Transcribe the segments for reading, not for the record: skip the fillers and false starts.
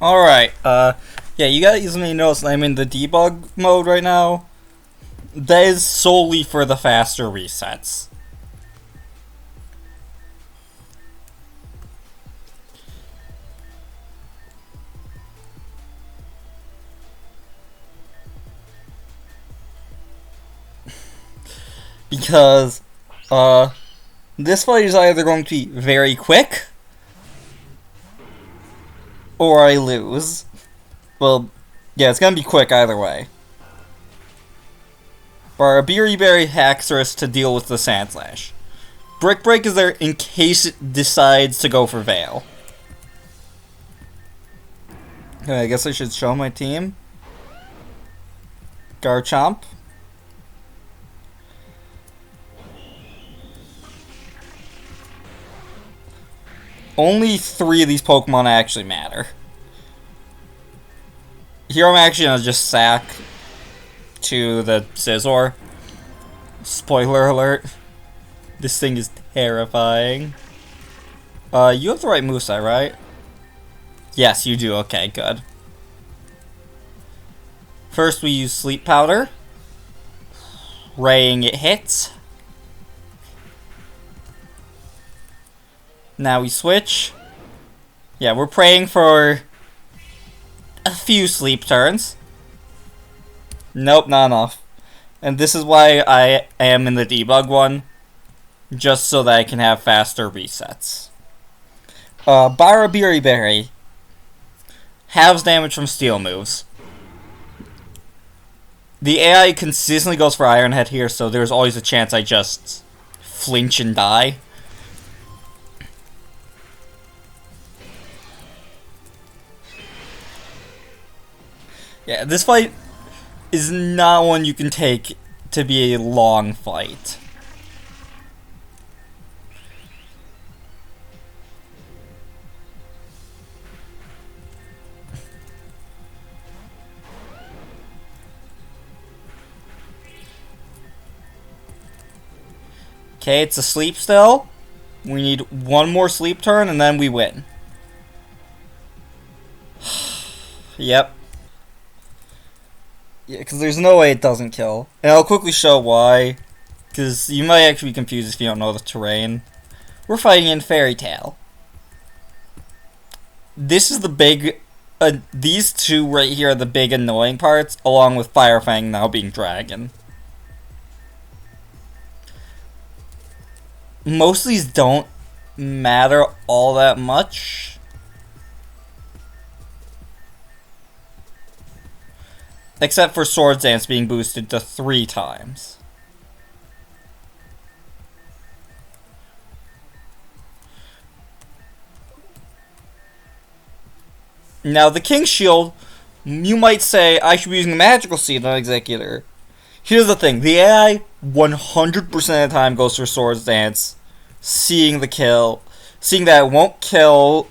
Alright, yeah, you guys may notice I'm in the debug mode right now. That is solely for the faster resets. Because, this fight is either going to be very quick, or I lose. Well, yeah, it's gonna be quick either way. Barabiri Berry hacks us to deal with the Sandslash. Brick Break is there in case it decides to go for Veil. Okay, I guess I should show my team. Garchomp. Only 3 of these Pokemon actually matter. Here I'm actually gonna just sack to the Scizor. Spoiler alert. This thing is terrifying. You have the right moveset, right? Yes, you do. Okay, good. First we use Sleep Powder. Raying it hits. Now we switch. Yeah, we're praying for a few sleep turns. Nope, not enough. And this is why I am in the debug one. Just so that I can have faster resets. Barabiri Berry halves damage from steel moves. The AI consistently goes for Iron Head here, so there's always a chance I just flinch and die. Yeah, this fight is not one you can take to be a long fight. Okay, it's asleep still. We need one more sleep turn and then we win. Yep. Yeah, because there's no way it doesn't kill. And I'll quickly show why. Because you might actually be confused if you don't know the terrain. We're fighting in Fairy Tale. This is the big... these two right here are the big annoying parts, along with Fire Fang now being Dragon. Most of these don't matter all that much. Except for Swords Dance being boosted to 3 times. Now, the King's Shield, you might say I should be using the Magical Seed on Executor. Here's the thing, the AI 100% of the time goes for Swords Dance, seeing the kill, seeing that it won't kill,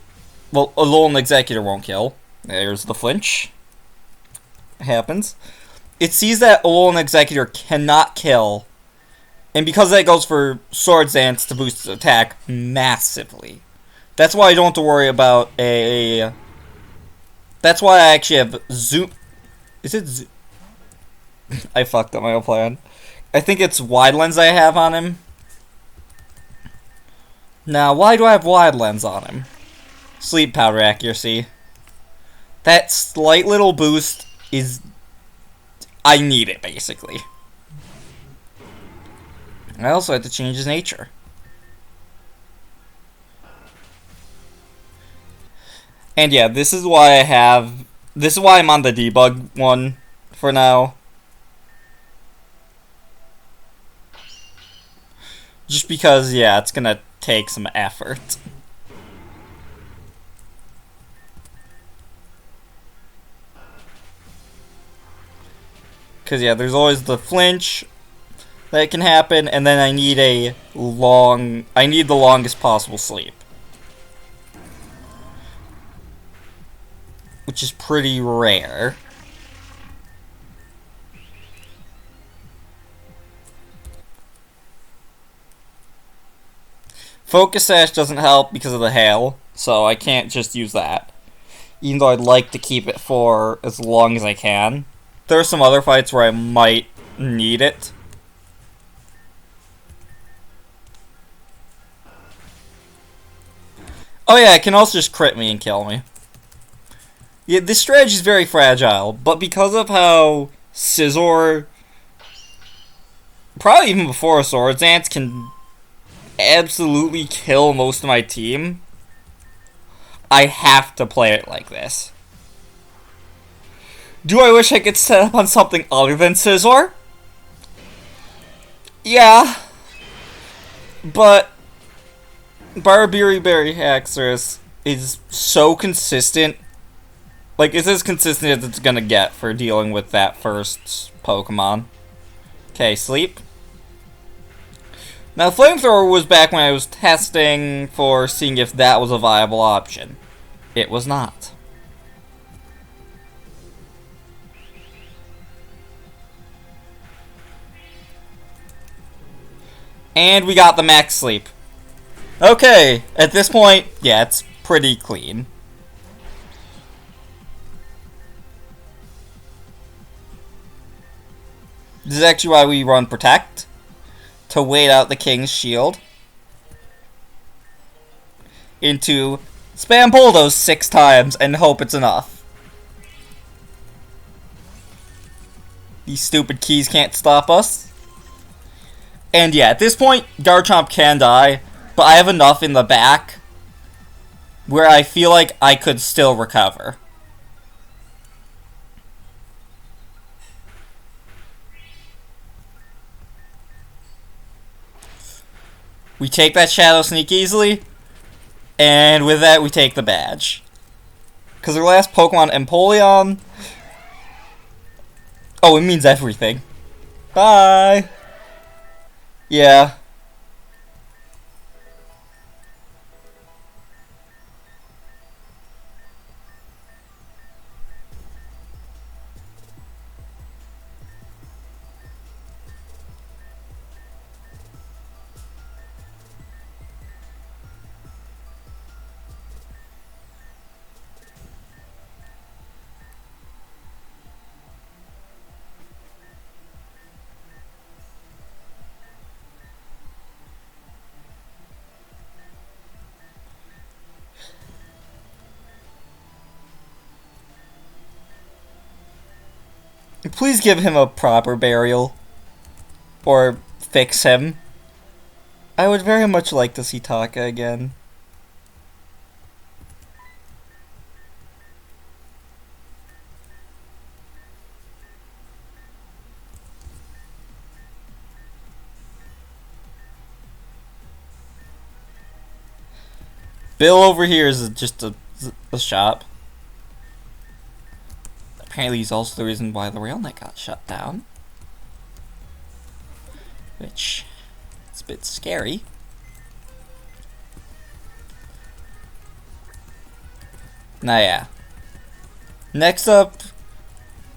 well, Alolan Executor won't kill. There's the flinch. Happens. It sees that Alolan Executor cannot kill, and because that goes for Swords Dance to boost its attack massively. That's why I don't have to worry about a... That's why I actually have Zoom... Is it Zoom? I fucked up my own plan. I think it's Wide Lens I have on him. Now, why do I have Wide Lens on him? Sleep Powder accuracy. That slight little boost is... I need it, basically. I also had to change his nature. And yeah, this is why I have... This is why I'm on the debug one for now. Just because, yeah, it's gonna take some effort. Because, yeah, there's always the flinch that can happen, and then I need the longest possible sleep. Which is pretty rare. Focus Sash doesn't help because of the hail, so I can't just use that. even though I'd like to keep it for as long as I can. There are some other fights where I might need it. Oh yeah, it can also just crit me and kill me. Yeah, this strategy is very fragile, but because of how Scizor, probably even before Swords Dance, can absolutely kill most of my team, I have to play it like this. Do I wish I could set up on something other than Scizor? Yeah. But Barbiri Berry Haxorus is so consistent. Like, it's as consistent as it's gonna get for dealing with that first Pokemon. Okay, sleep. Now, Flamethrower was back when I was testing for seeing if that was a viable option. It was not. And we got the max sleep. Okay, at this point, yeah, it's pretty clean. This is actually why we run Protect, to wait out the King's Shield. Into spam Bulldoze 6 times and hope it's enough. These stupid keys can't stop us. And yeah, at this point, Garchomp can die, but I have enough in the back where I feel like I could still recover. We take that Shadow Sneak easily, and with that we take the badge. Because our last Pokemon, Empoleon... Oh, it means everything. Bye! Yeah. Please give him a proper burial. Or fix him. I would very much like to see Taka again. Bill over here is just a shop. Apparently he's also the reason why the RailNet got shut down. Which is a bit scary. Now yeah. Next up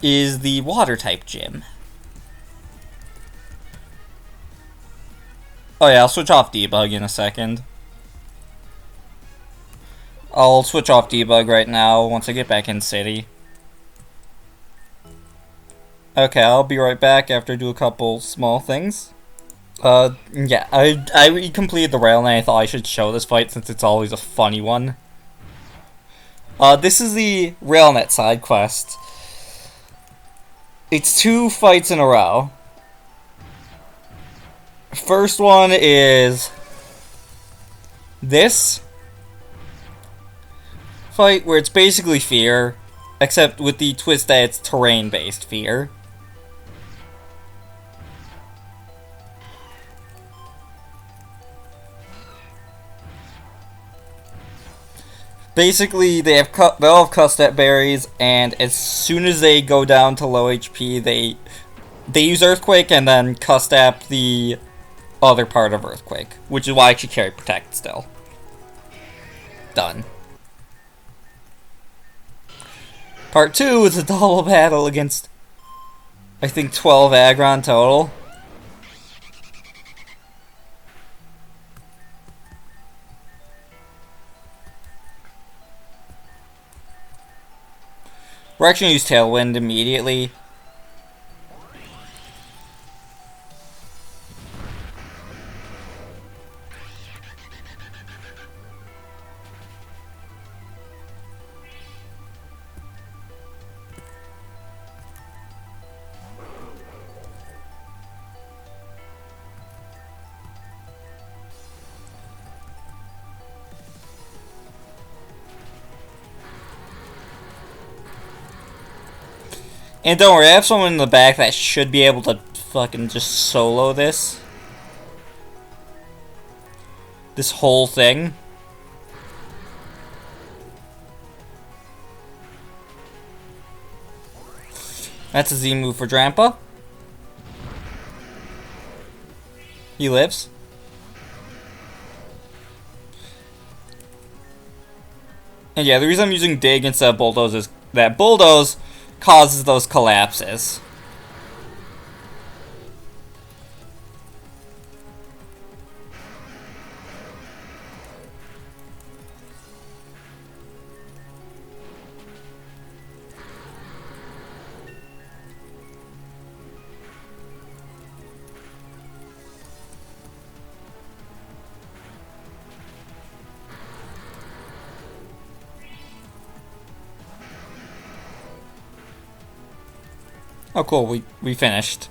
is the water type gym. Oh yeah, I'll switch off debug in a second. I'll switch off debug right now once I get back in city. Okay, I'll be right back after I do a couple small things. Yeah, I completed the rail and I thought I should show this fight since it's always a funny one. This is the RailNet side quest. It's 2 fights in a row. First one is this fight where it's basically fear, except with the twist that it's terrain-based fear. Basically, they all have Custap berries, and as soon as they go down to low HP, they use Earthquake and then Custap the other part of Earthquake, which is why I should carry Protect still. Done. Part 2 is a double battle against, I think, 12 Aggron total. We're actually gonna use Tailwind immediately. And don't worry, I have someone in the back that should be able to fucking just solo this. This whole thing. That's a Z move for Drampa. He lives. And yeah, the reason I'm using Dig instead of Bulldoze is that Bulldoze causes those collapses. Oh cool, we finished.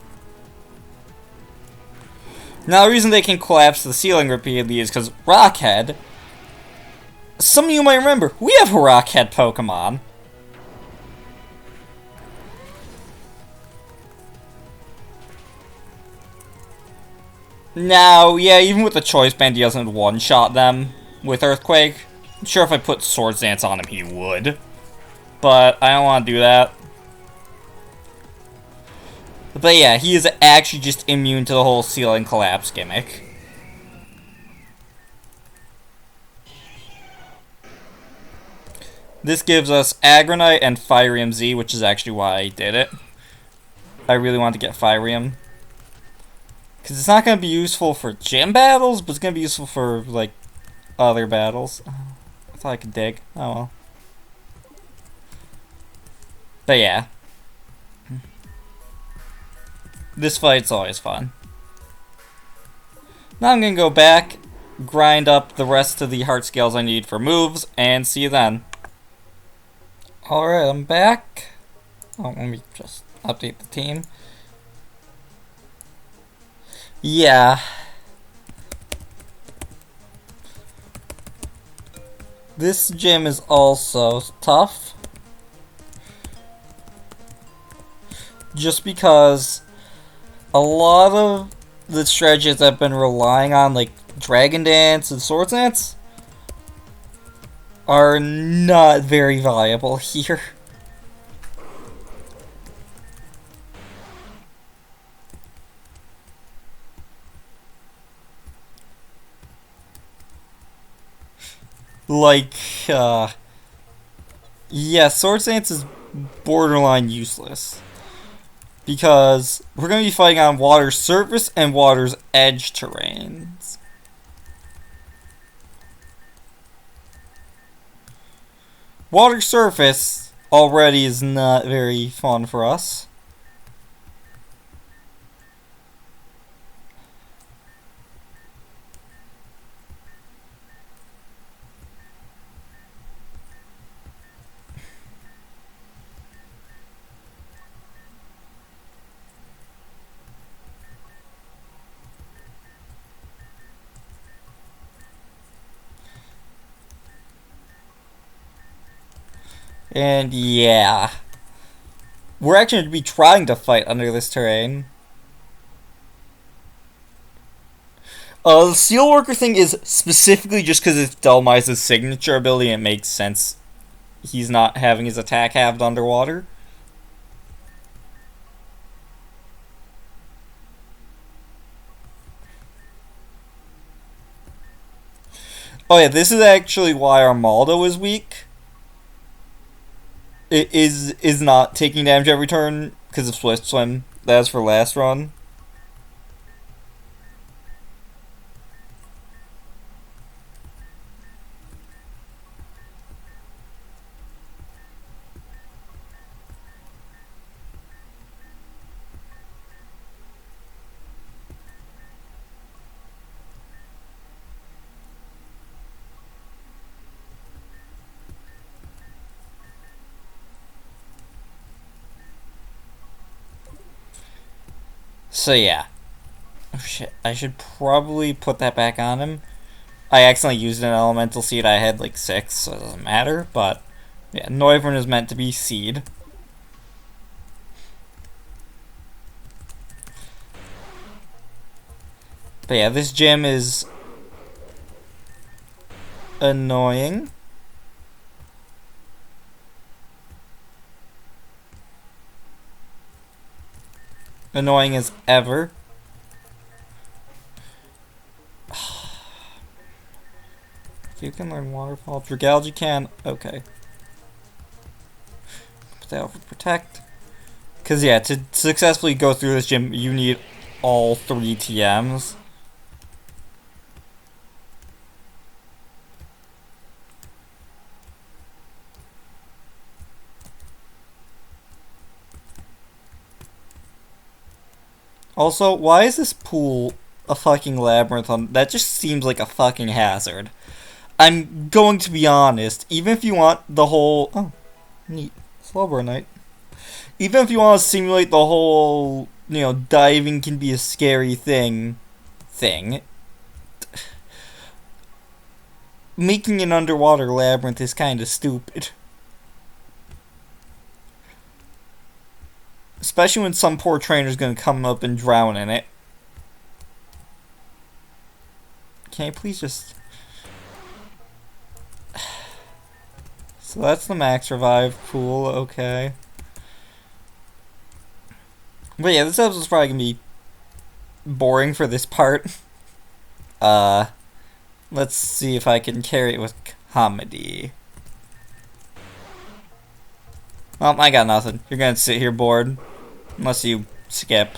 Now the reason they can collapse the ceiling repeatedly is because Rockhead. Some of you might remember, we have a Rockhead Pokemon. Now, yeah, even with the Choice Band, he doesn't one-shot them with Earthquake. I'm sure if I put Swords Dance on him, he would. But I don't want to do that. But yeah, he is actually just immune to the whole ceiling collapse gimmick. This gives us Aggronite and Firium Z, which is actually why I did it. I really want to get Firium. Because it's not going to be useful for gym battles, but it's going to be useful for, like, other battles. I thought I could dig. Oh well. But yeah. This fight's always fun. Now I'm going to go back, grind up the rest of the heart scales I need for moves, and see you then. Alright, I'm back. Oh, let me just update the team. Yeah. This gym is also tough. Just because a lot of the strategies I've been relying on, like Dragon Dance and Swords Dance, are not very viable here. Like, yeah, Swords Dance is borderline useless. Because we're going to be fighting on water's surface and water's edge terrains. Water surface already is not very fun for us. And yeah. We're actually going to be trying to fight under this terrain. The Steelworker thing is specifically just because it's Dhelmise's signature ability and it makes sense he's not having his attack halved underwater. Oh yeah, this is actually why Armaldo is weak. It is not taking damage every turn because of Swift Swim. That's for last run. So yeah. Oh shit, I should probably put that back on him. I accidentally used an elemental seed. I had like 6, so it doesn't matter. But yeah, Noivern is meant to be seed. But yeah, this gym is annoying. Annoying as ever. You can learn Waterfall. Dragalge can. Okay. Put that over Protect. Because, yeah, to successfully go through this gym, you need all 3 TMs. Also, why is this pool a fucking labyrinth? That just seems like a fucking hazard. I'm going to be honest, even if you want the whole... Oh, neat. Slowbro Knight. Even if you want to simulate the whole, diving can be a scary thing, making an underwater labyrinth is kind of stupid. Especially when some poor trainer's gonna come up and drown in it. Can you please just... So that's the max revive pool, okay. But yeah, this episode's probably gonna be boring for this part. Let's see if I can carry it with comedy. Well, I got nothing. You're gonna sit here bored. Unless you skip.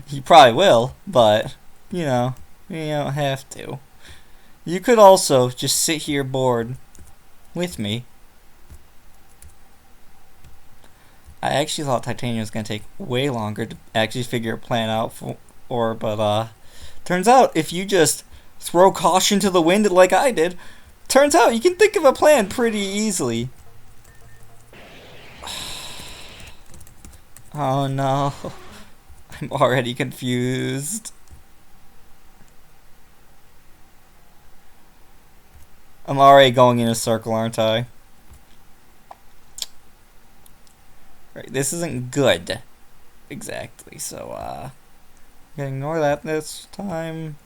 You probably will, but, you don't have to. You could also just sit here bored with me. I actually thought Titanium was going to take way longer to actually figure a plan out but turns out if you just throw caution to the wind like I did, turns out you can think of a plan pretty easily. Oh no. I'm already confused. I'm already going in a circle, aren't I? Right, this isn't good. Exactly, so, I'm gonna ignore that this time.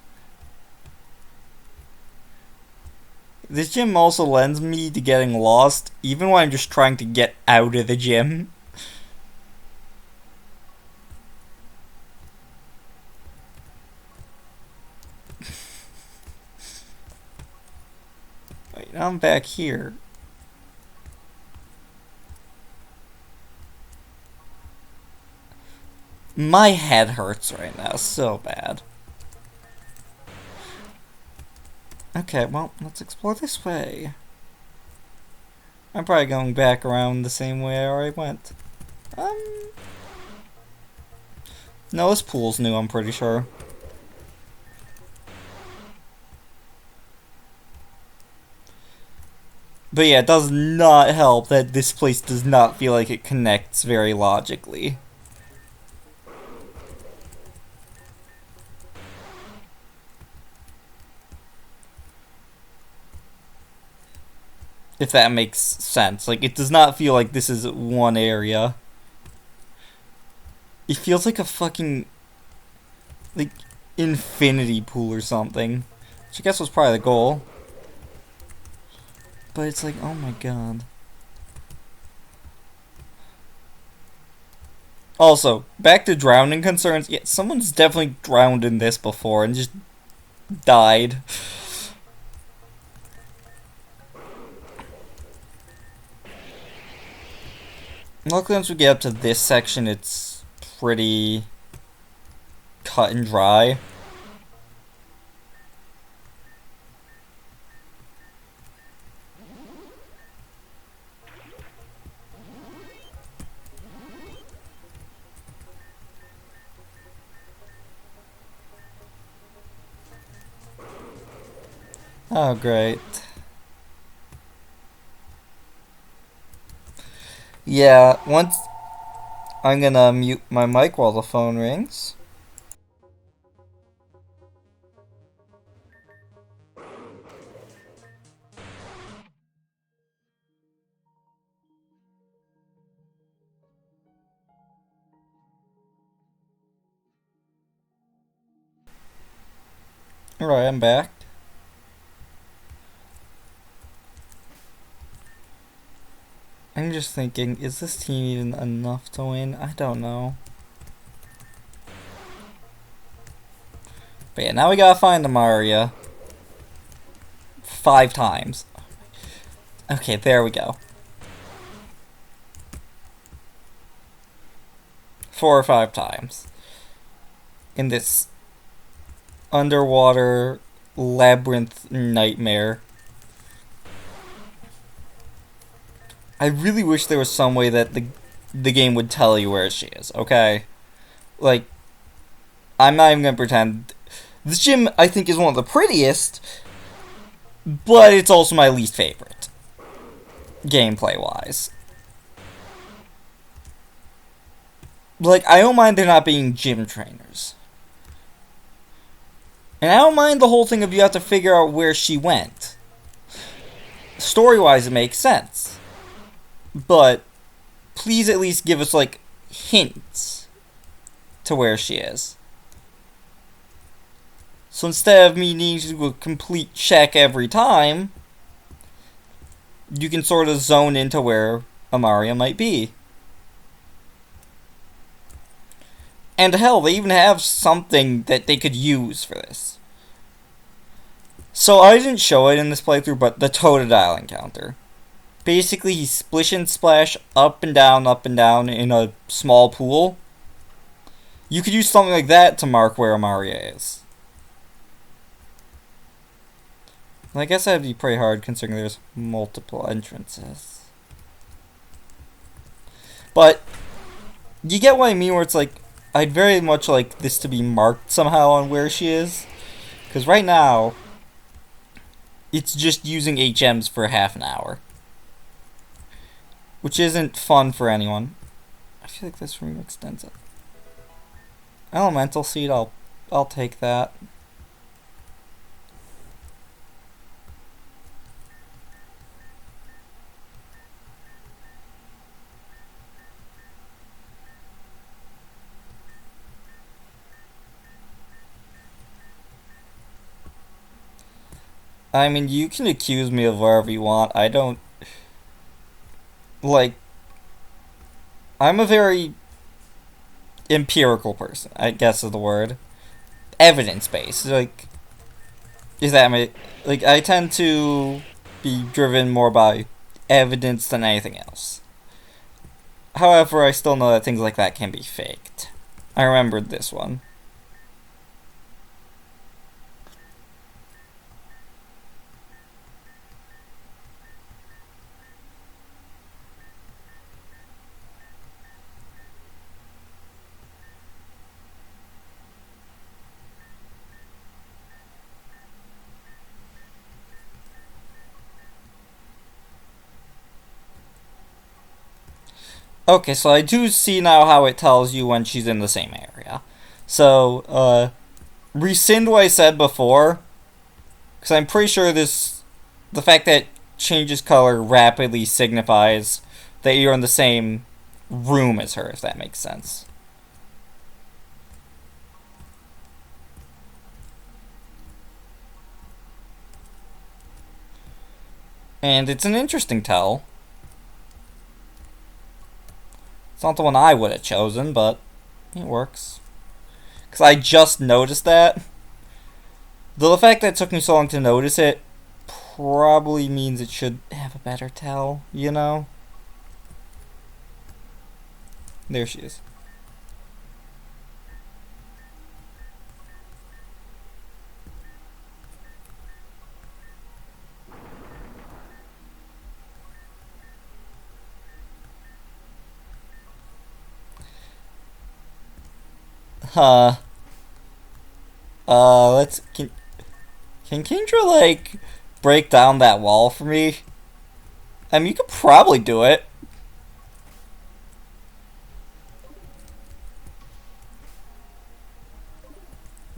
This gym also lends me to getting lost, even when I'm just trying to get out of the gym. Wait, now I'm back here. My head hurts right now, so bad. Okay, well, let's explore this way. I'm probably going back around the same way I already went. No, this pool's new, I'm pretty sure. But yeah, it does not help that this place does not feel like it connects very logically. If that makes sense. Like, it does not feel like this is one area. It feels like a fucking, like, infinity pool or something. Which I guess was probably the goal. But it's like, oh my god. Also, back to drowning concerns. Yeah, someone's definitely drowned in this before and just died. Luckily, once we get up to this section, it's pretty cut and dry. Oh, great. Yeah, once I'm gonna mute my mic while the phone rings. Alright, I'm back. I'm just thinking, is this team even enough to win? I don't know. But yeah, now we gotta find Amaria 5 times. Okay, there we go. 4 or 5 times. In this underwater labyrinth nightmare. I really wish there was some way that the game would tell you where she is, okay? Like, I'm not even gonna pretend. This gym, I think, is one of the prettiest, but it's also my least favorite, gameplay-wise. Like, I don't mind there not being gym trainers. And I don't mind the whole thing of you have to figure out where she went. Story-wise, it makes sense. But please at least give us, like, hints to where she is. So instead of me needing to do a complete check every time, you can sort of zone into where Amaria might be. And hell, they even have something that they could use for this. So I didn't show it in this playthrough, but the Totodile encounter. Basically, he splish and splash up and down in a small pool. You could use something like that to mark where Amaria is. I guess that'd be pretty hard considering there's multiple entrances. But you get what I mean, where it's like, I'd very much like this to be marked somehow on where she is. Because right now, it's just using HMs for half an hour. Which isn't fun for anyone. I feel like this room extends it. Elemental Seed, I'll take that. I mean, you can accuse me of whatever you want. I don't... Like... I'm a very empirical person, I guess is the word. Evidence-based. Like... Is that my... Like, I tend to be driven more by evidence than anything else. However, I still know that things like that can be faked. I remembered this one. Okay, so I do see now how it tells you when she's in the same area. So, rescind what I said before, because I'm pretty sure the fact that changes color rapidly signifies that you're in the same room as her, if that makes sense. And it's an interesting tell. It's not the one I would have chosen, but it works. Because I just noticed that. Though the fact that it took me so long to notice it probably means it should have a better tell, you know? There she is. Huh. Let's... Can Kendra, like, break down that wall for me? I mean, you could probably do it.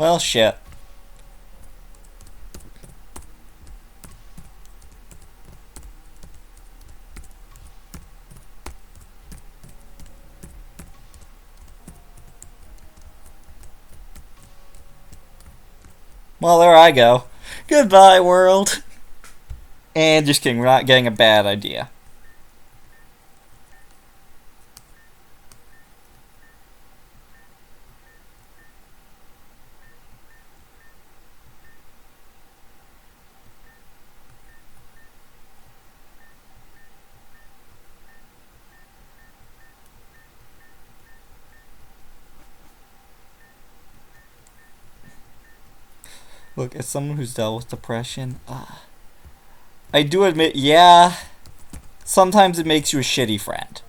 Well, shit. Well, there I go. Goodbye, world. And just kidding, we're not getting a bad idea. Look, as someone who's dealt with depression, I do admit, yeah, sometimes it makes you a shitty friend.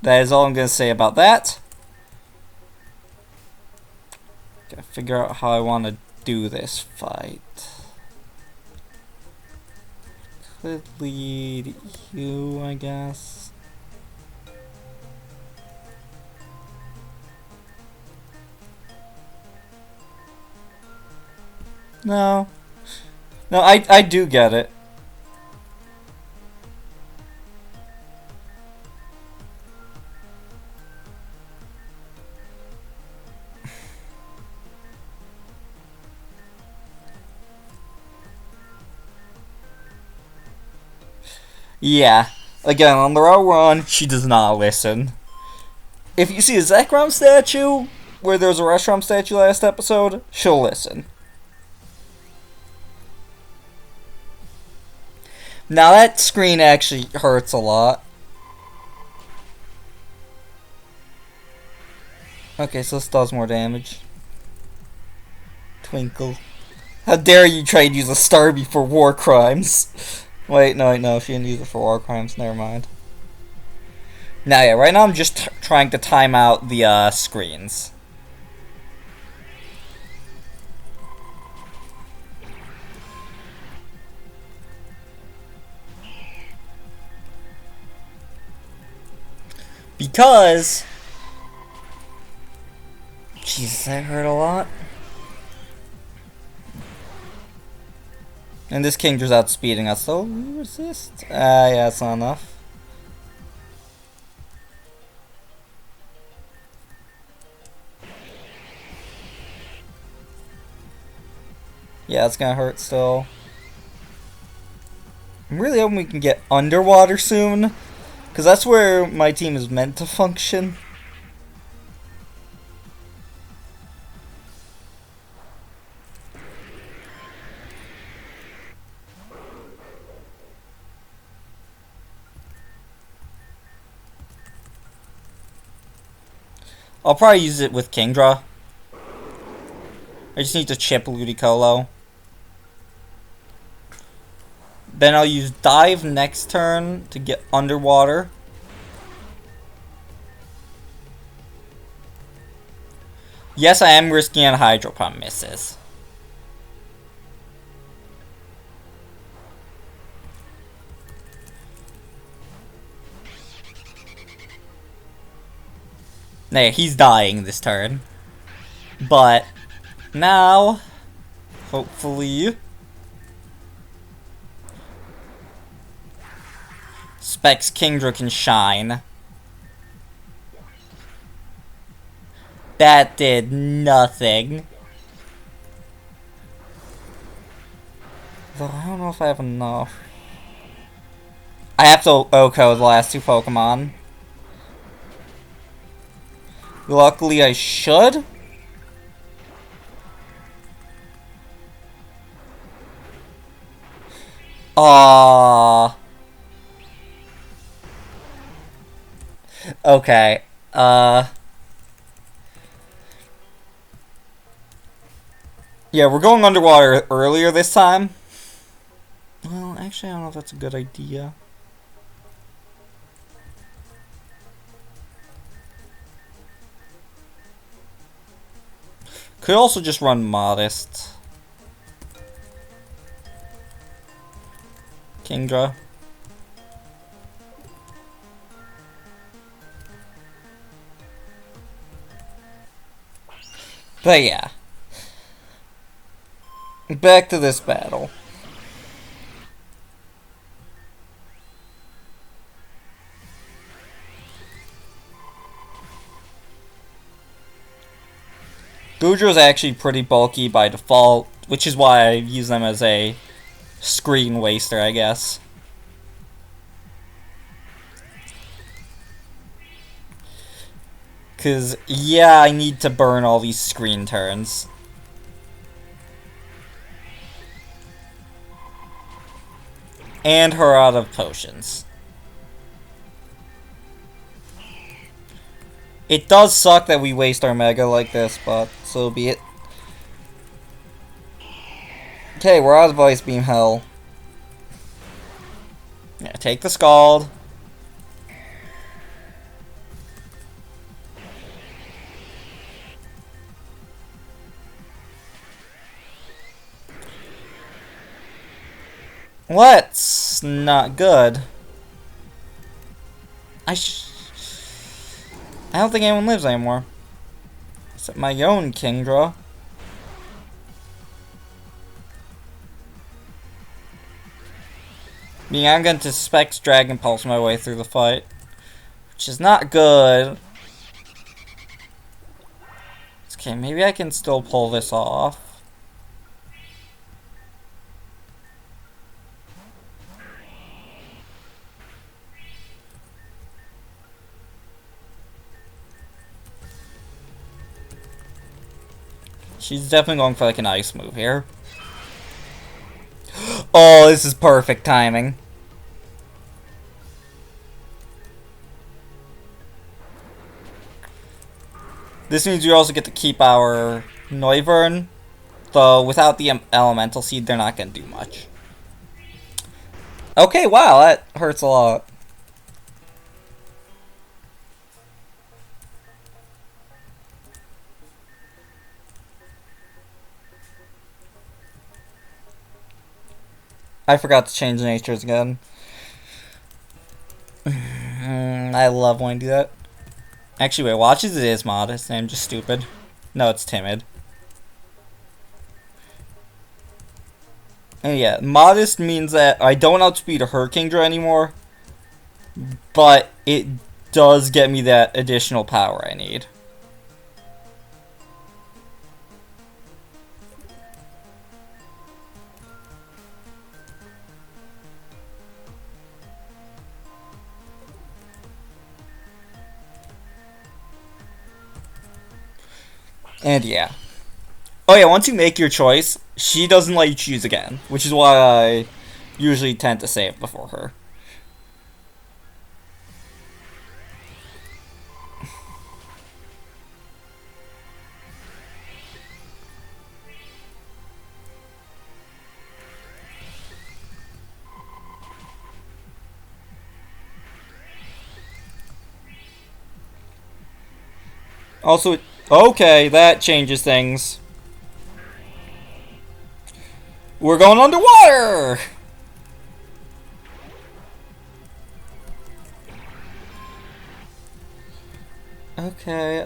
That is all I'm going to say about that. Gotta figure out how I want to do this fight. Could lead you, I guess. No. No, I do get it. Yeah. Again, on the route run, she does not listen. If you see a Zekrom statue, where there's a Reshiram statue last episode, she'll listen. Now that screen actually hurts a lot. Okay, so this does more damage. Twinkle. How dare you try to use a Starby for war crimes? Wait, no, she didn't use it for war crimes, never mind. Now, yeah, right now I'm just trying to time out the screens. Because... Jesus, that hurt a lot. And this Kingdra's outspeeding us, so we resist. Yeah, that's not enough. Yeah, it's gonna hurt still. I'm really hoping we can get underwater soon, because that's where my team is meant to function. I'll probably use it with Kingdra. I just need to chip Ludicolo. Then I'll use Dive next turn to get underwater. Yes, I am risking a Hydro Pump misses. Nah, he's dying this turn. But now, hopefully, Specs Kingdra can shine. That did nothing. Though I don't know if I have enough. I have to OHKO the last two Pokemon. Luckily I should. Okay. Yeah, we're going underwater earlier this time. Well, actually, I don't know if that's a good idea. Could also just run Modest. Kingdra. But yeah. Back to this battle. Goodrow's actually pretty bulky by default, which is why I use them as a screen waster, I guess. Because, yeah, I need to burn all these screen turns. And her out of potions. It does suck that we waste our Mega like this, but so be it. Okay, we're out of Ice Beam Hell. Yeah, take the Scald. Let's not good. I don't think anyone lives anymore. Except my own Kingdra. Meaning I'm going to Specs Dragon Pulse my way through the fight. Which is not good. Okay, maybe I can still pull this off. She's definitely going for like an ice move here. Oh, this is perfect timing. This means we also get to keep our Noivern. Though without the Elemental Seed, they're not going to do much. Okay, wow, that hurts a lot. I forgot to change natures again. I love when I do that. Actually, wait, Watches it is modest, and I'm just stupid. No, it's timid. And yeah, modest means that I don't outspeed her Kingdra anymore, but it does get me that additional power I need. And yeah. Oh yeah, once you make your choice, she doesn't let you choose again, which is why I usually tend to save before her. Also, okay, that changes things. We're going underwater! Okay,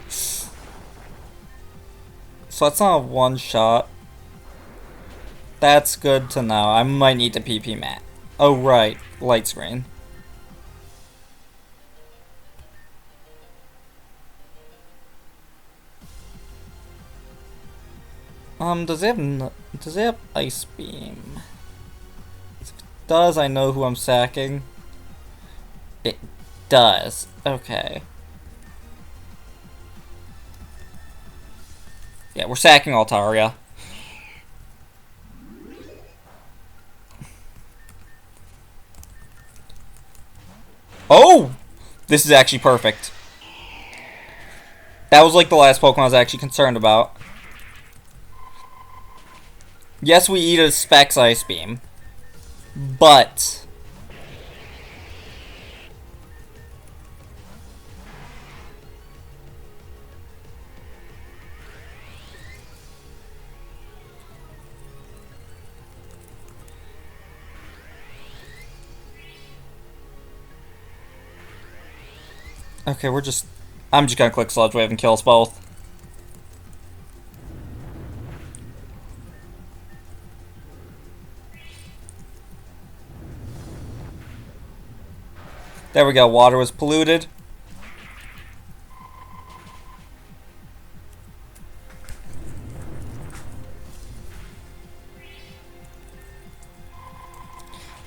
so that's not a one shot. That's good to know. I might need to PP Matt. Oh right, light screen. Does it have Ice Beam? If it does, I know who I'm sacking. It does. Okay. Yeah, we're sacking Altaria. Oh! This is actually perfect. That was like the last Pokemon I was actually concerned about. Yes, we eat a Specs Ice Beam. But Okay, I'm just gonna click Sludge Wave and kill us both. There we go, water was polluted.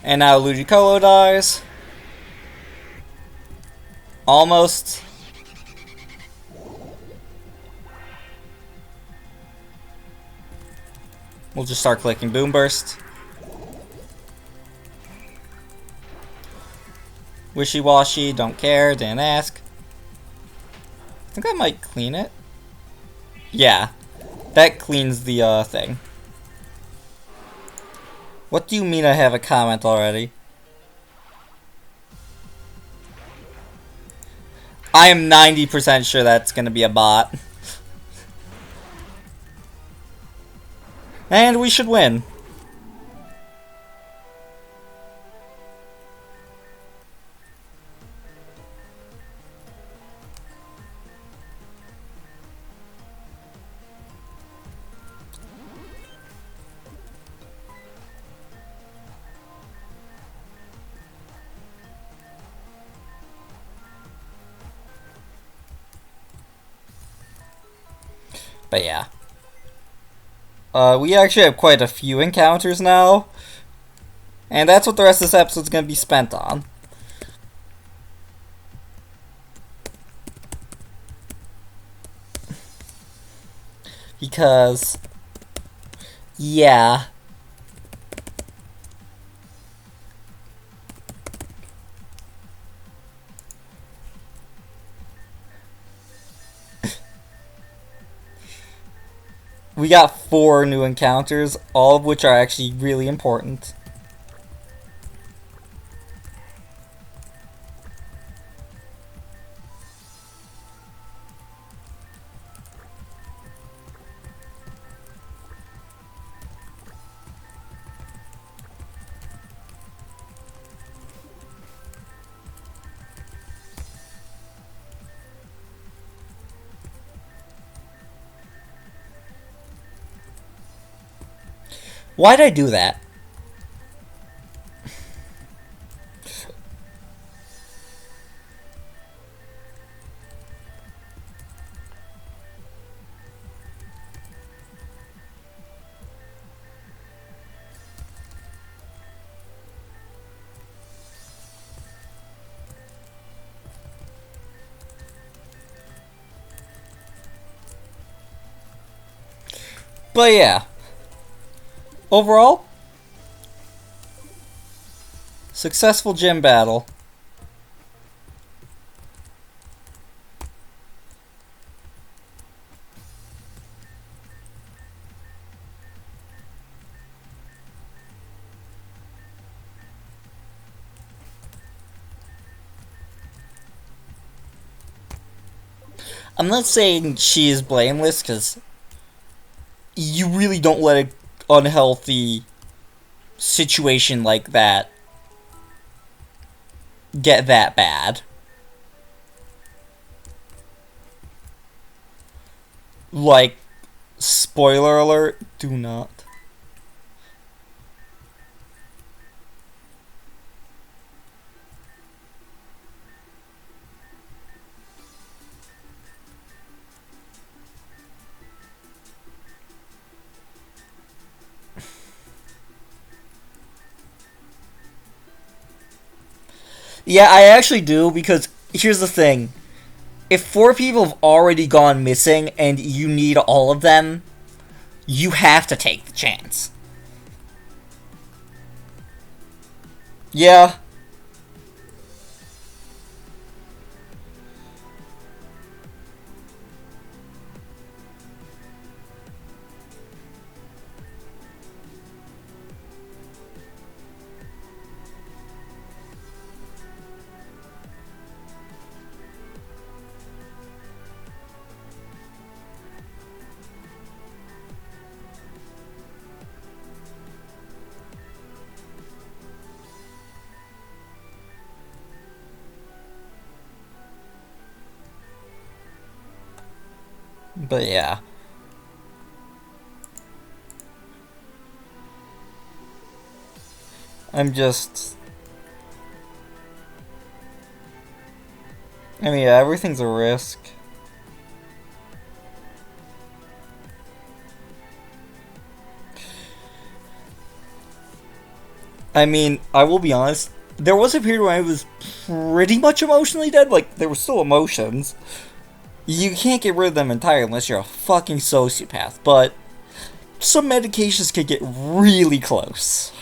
And now Ludicolo dies. Almost. We'll just start clicking Boom Burst. Wishy-washy, don't care, didn't ask. I think I might clean it. Yeah, that cleans the thing. What do you mean I have a comment already? I am 90% sure that's gonna be a bot. And we should win. But yeah. We actually have quite a few encounters now. And that's what the rest of this episode's gonna be spent on. Because... yeah. We got 4 new encounters, all of which are actually really important. Why'd I do that? But yeah. Overall, successful gym battle. I'm not saying she is blameless, because you really don't let an unhealthy situation like that get that bad. Like, spoiler alert, do not. Yeah, I actually do, because here's the thing. If 4 people have already gone missing and you need all of them, you have to take the chance. Yeah. But yeah. I'm just... I mean, yeah, everything's a risk. I mean, I will be honest, there was a period where I was pretty much emotionally dead. Like, there were still emotions. You can't get rid of them entirely unless you're a fucking sociopath, but some medications can get really close.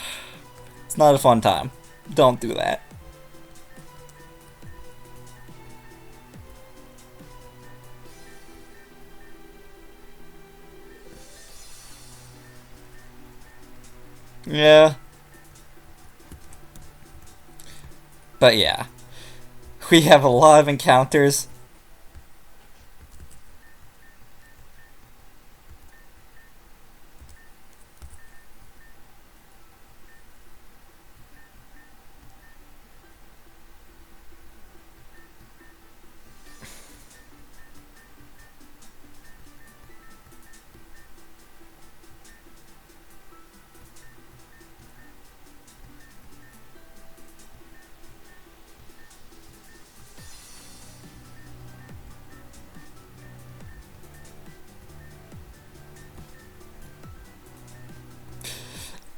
It's not a fun time. Don't do that. Yeah. But yeah. We have a lot of encounters.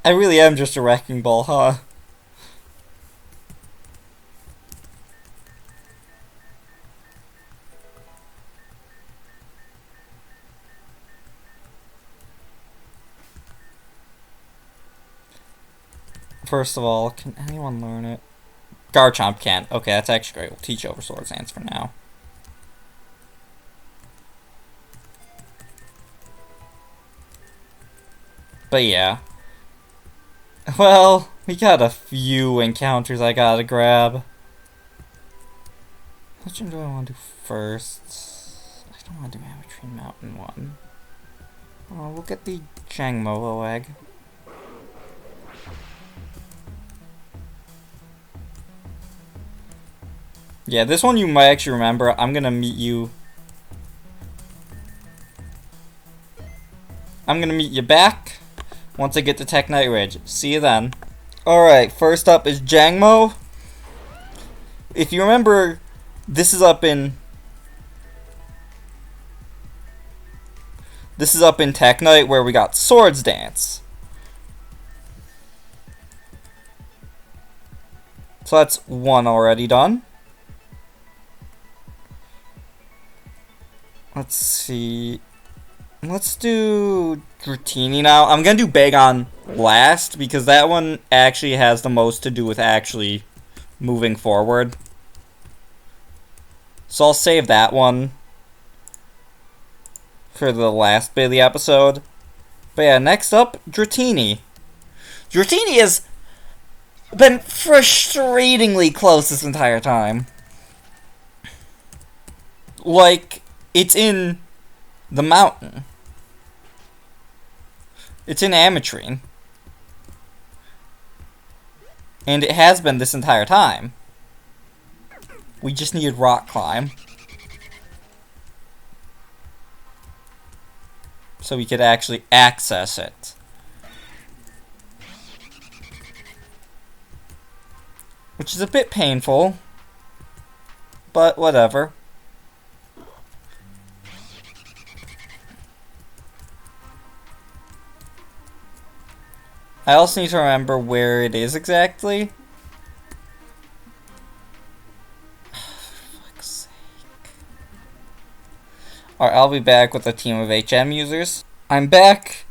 I really am just a wrecking ball, huh? First of all, can anyone learn it? Garchomp can't. Okay, that's actually great. We'll teach over Swords Dance for now. But yeah. Well, we got a few encounters I gotta grab. Which one do I want to do first? I don't want to do Ametrine Mountain one. Oh, we'll get the Jangmo egg. Yeah, this one you might actually remember. I'm gonna meet you. I'm gonna meet you back once I get to Teknite Ridge. See you then. Alright, first up is Jangmo. If you remember, this is up in Teknite where we got Swords Dance. So that's one already done. Let's see. Let's do Dratini now. I'm gonna do Bagon last because that one actually has the most to do with actually moving forward. So I'll save that one for the last bit of the episode. But yeah, next up, Dratini. Dratini has been frustratingly close this entire time. Like, it's in the mountain. It's in Ametrine. And it has been this entire time. We just needed Rock Climb. So we could actually access it. Which is a bit painful. But whatever. I also need to remember where it is exactly. For fuck's sake. Alright, I'll be back with a team of HM users. I'm back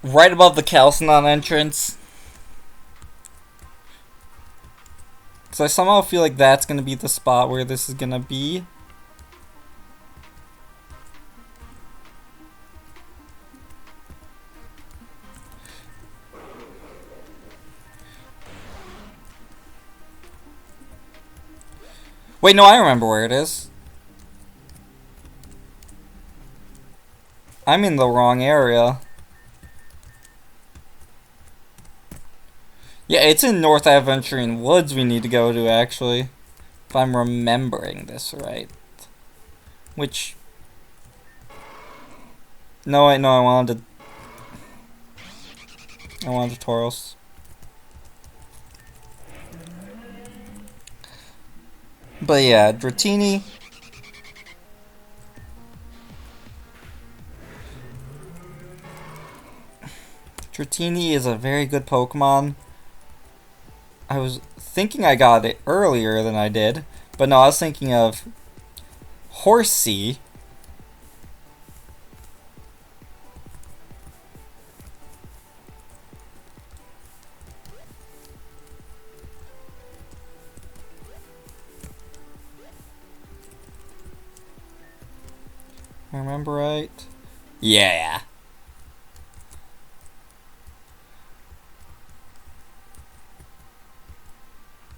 right above the Calcinon entrance. Because I somehow feel like that's going to be the spot where this is going to be. Wait, no, I remember where it is. I'm in the wrong area. Yeah, it's in North Aventurine Woods we need to go to, actually. If I'm remembering this right. Which... No, wait, no, I wanted Tauros. But yeah, Dratini. Dratini is a very good Pokemon. I was thinking I got it earlier than I did, but no, I was thinking of Horsey. I remember right? Yeah.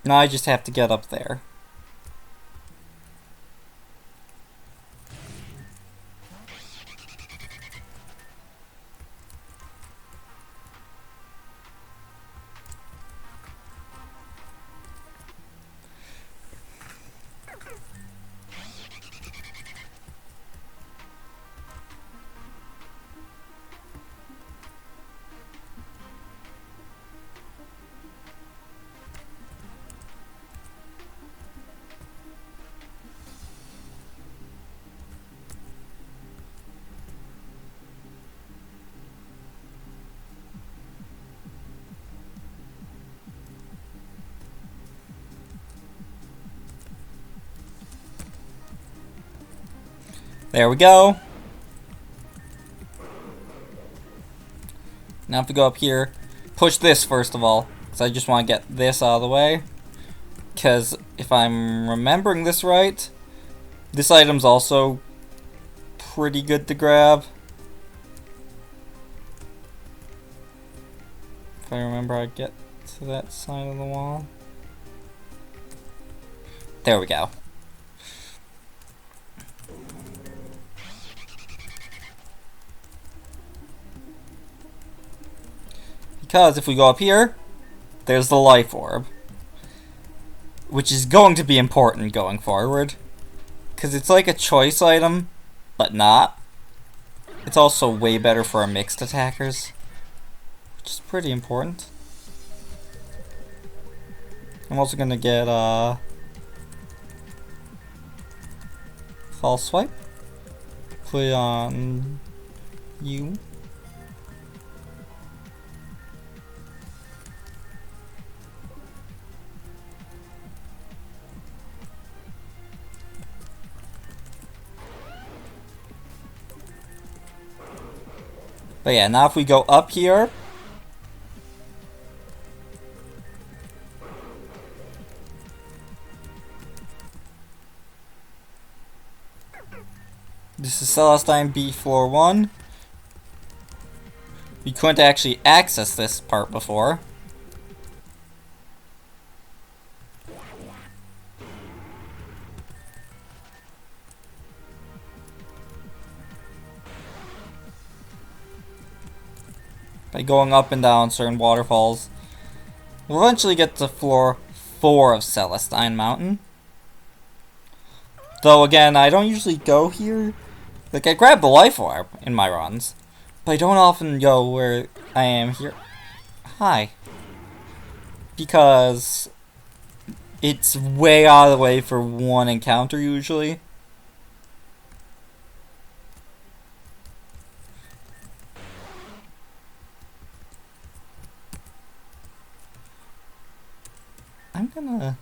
Now I just have to get up there. There we go. Now if we go up here, push this first of all, because I just want to get this out of the way. Because if I'm remembering this right, this item's also pretty good to grab. If I remember, I get to that side of the wall. There we go. Because if we go up here, there's the life orb, which is going to be important going forward. Because it's like a choice item, but not. It's also way better for our mixed attackers, which is pretty important. I'm also going to get False Swipe. Put it on you. But yeah, now if we go up here, this is Celestine B floor 1. We couldn't actually access this part before. By going up and down certain waterfalls. We'll eventually get to floor 4 of Celestine Mountain. Though again, I don't usually go here. Like, I grab the life orb in my runs, but I don't often go where I am here. Hi. Because it's way out of the way for one encounter usually. I'm gonna...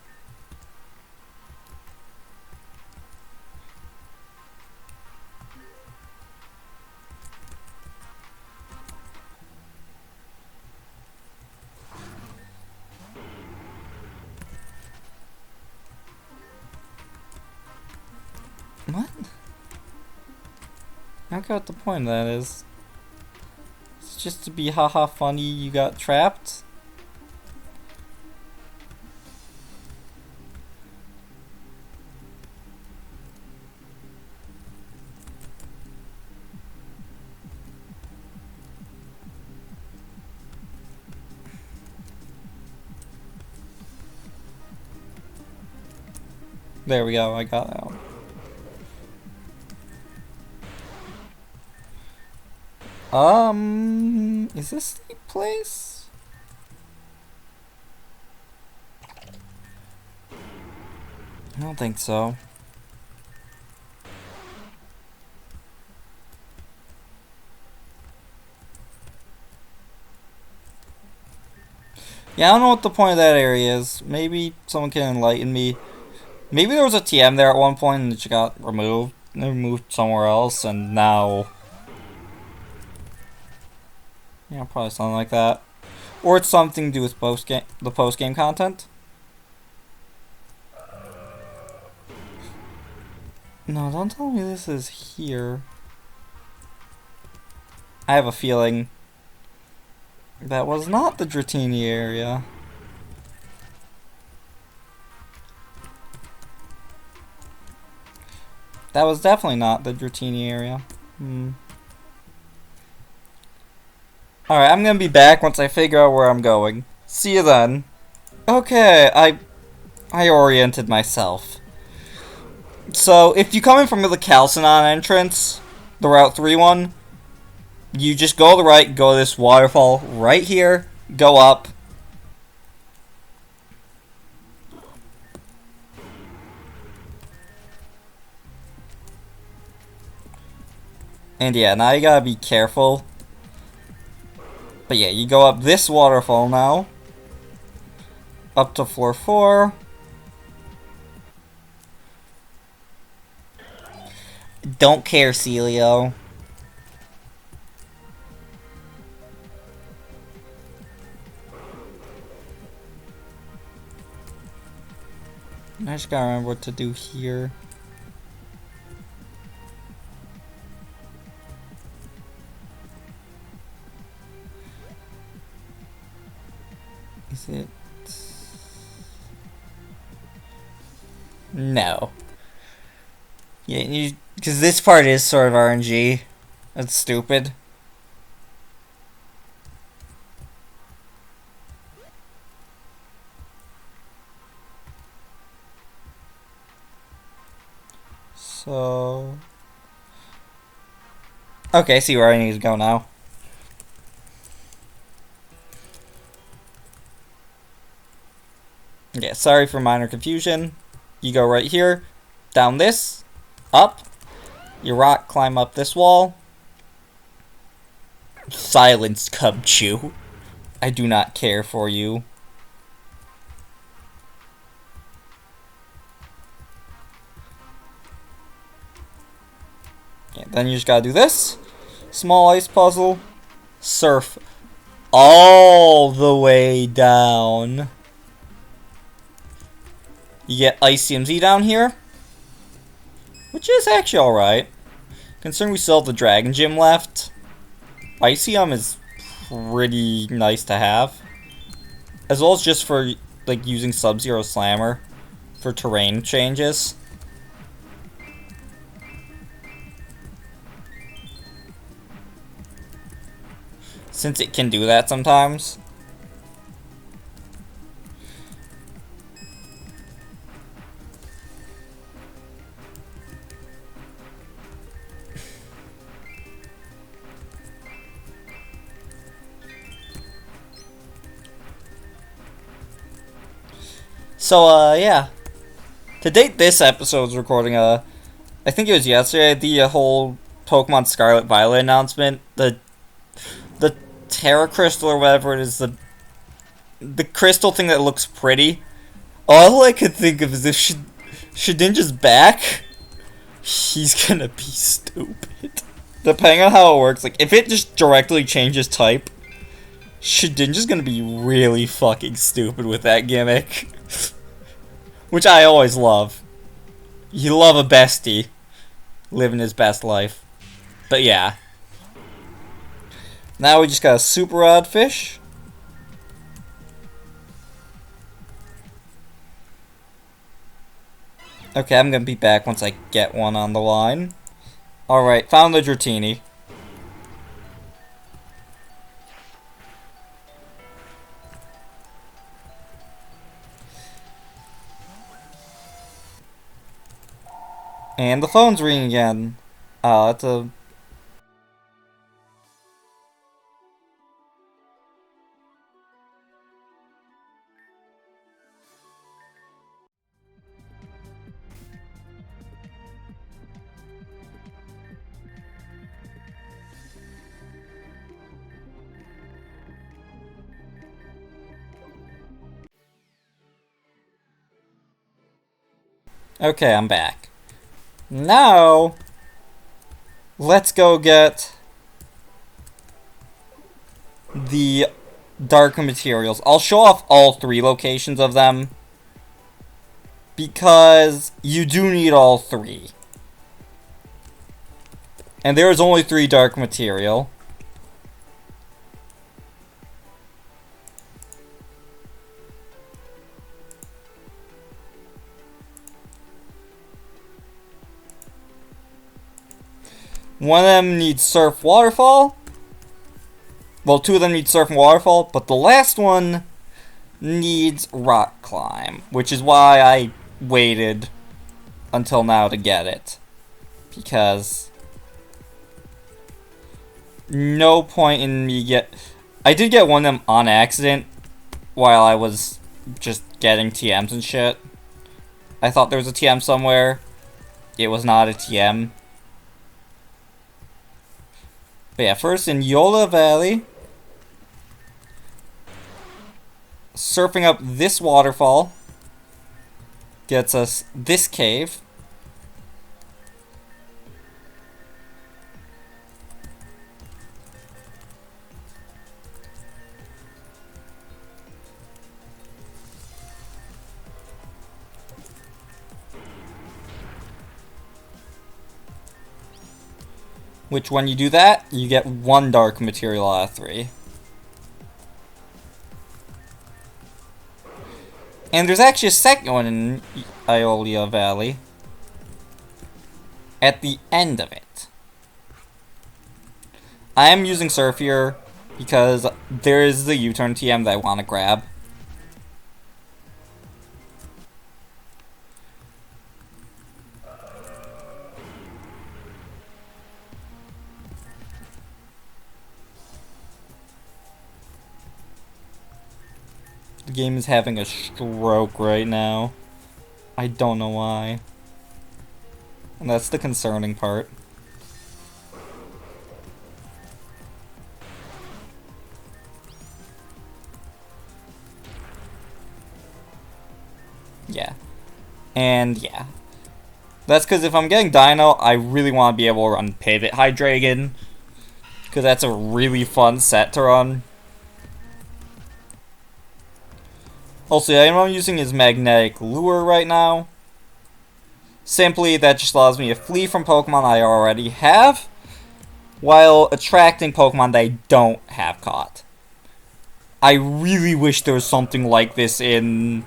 What? I don't get what the point of that is. It's just to be haha funny you got trapped? There we go, I got out. Is this the place? I don't think so. Yeah, I don't know what the point of that area is. Maybe someone can enlighten me. Maybe there was a TM there at one point and it got removed. They moved somewhere else and now... Yeah, probably something like that. Or it's something to do with the post-game content. No, don't tell me this is here. I have a feeling that was not the Dratini area. That was definitely not the Dratini area. Alright, I'm gonna be back once I figure out where I'm going. See you then. Okay, I oriented myself. So, if you come in from the Calcinon entrance, the Route 3 one, you just go to the right, go to this waterfall right here, go up. And yeah, now you gotta be careful. But yeah, you go up this waterfall now. Up to floor 4. Don't care, Celio. I just gotta remember what to do here. Is it? No. Yeah, because this part is sort of RNG. That's stupid. So... Okay, I see where I need to go now. Yeah, sorry for minor confusion. You go right here, down this, up. You rock, climb up this wall. Silence, Cubchew. I do not care for you. Okay, then you just gotta do this. Small ice puzzle. Surf all the way down. You get Ice CMZ down here. Which is actually alright. Considering we still have the Dragon Gym left. Iceum is pretty nice to have. As well as just for like using Sub-Zero Slammer for terrain changes. Since it can do that sometimes. So, yeah. To date, this episode's recording, I think it was yesterday, the whole Pokemon Scarlet Violet announcement. The Terra Crystal or whatever it is, the crystal thing that looks pretty. All I could think of is if Shedinja's back, he's gonna be stupid. Depending on how it works, like, if it just directly changes type, Shedinja's gonna be really fucking stupid with that gimmick. Which I always love. You love a bestie living his best life. But yeah. Now we just got a super odd fish. Okay, I'm gonna be back once I get one on the line. Alright, found the Dratini. And the phone's ringing again. That's a... Okay, I'm back. Now, let's go get the dark materials. I'll show off all 3 locations of them, because you do need all 3. And there is only 3 dark material. One of them needs Surf Waterfall. Well, 2 of them need Surf and Waterfall, but the last one needs Rock Climb, which is why I waited until now to get it. Because no point in me I did get one of them on accident while I was just getting TMs and shit. I thought there was a TM somewhere. It was not a TM. But yeah, first in Yola Valley, surfing up this waterfall gets us this cave. Which, when you do that, you get 1 dark material out of 3. And there's actually a second one in Iolia Valley. At the end of it. I am using Surf here because there is the U-turn TM that I want to grab. The game is having a stroke right now. I don't know why. And that's the concerning part. Yeah. And yeah. That's because if I'm getting Dino, I really want to be able to run Pivot Hydreigon. Because that's a really fun set to run. Also, the item I'm using is Magnetic Lure right now. Simply, that just allows me to flee from Pokemon I already have, while attracting Pokemon that I don't have caught. I really wish there was something like this in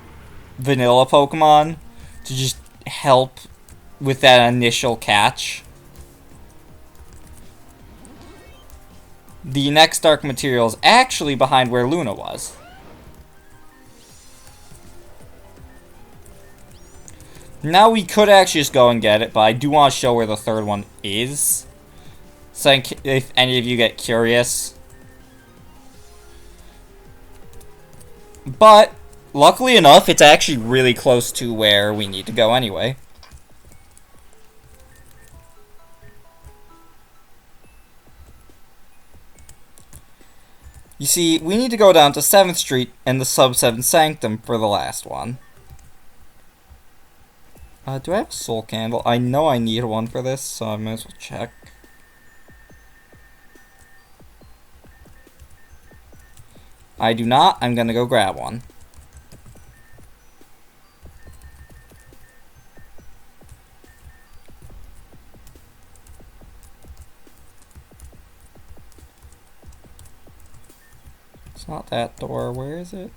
vanilla Pokemon, to just help with that initial catch. The next dark material is actually behind where Luna was. Now we could actually just go and get it, but I do want to show where the 3rd one is. So if any of you get curious. But, luckily enough, it's actually really close to where we need to go anyway. You see, we need to go down to 7th Street and the Sub-7 Sanctum for the last one. Do I have a Soul Candle? I know I need one for this, so I might as well check. I do not. I'm gonna go grab one. It's not that door. Where is it?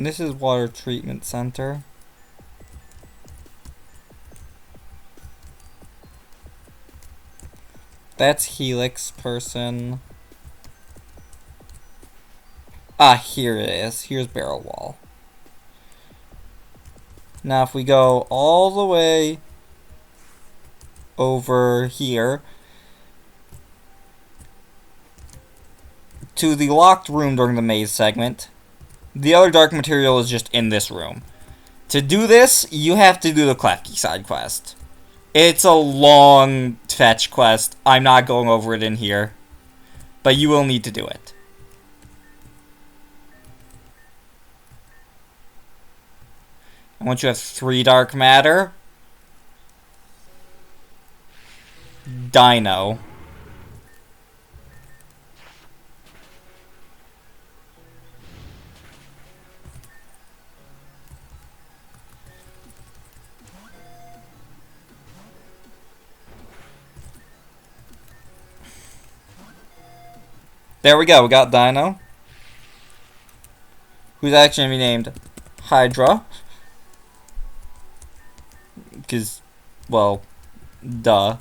This is Water Treatment Center. That's Helix person. Ah, here it is. Here's Barrel Wall. Now if we go all the way over here to the locked room during the maze segment, the other dark material is just in this room. To do this, you have to do the Klefki side quest. It's a long fetch quest. I'm not going over it in here, but you will need to do it. And once you have 3 dark matter, Dino. There we go, we got Dino. Who's actually going to be named Hydra. Because, well, duh.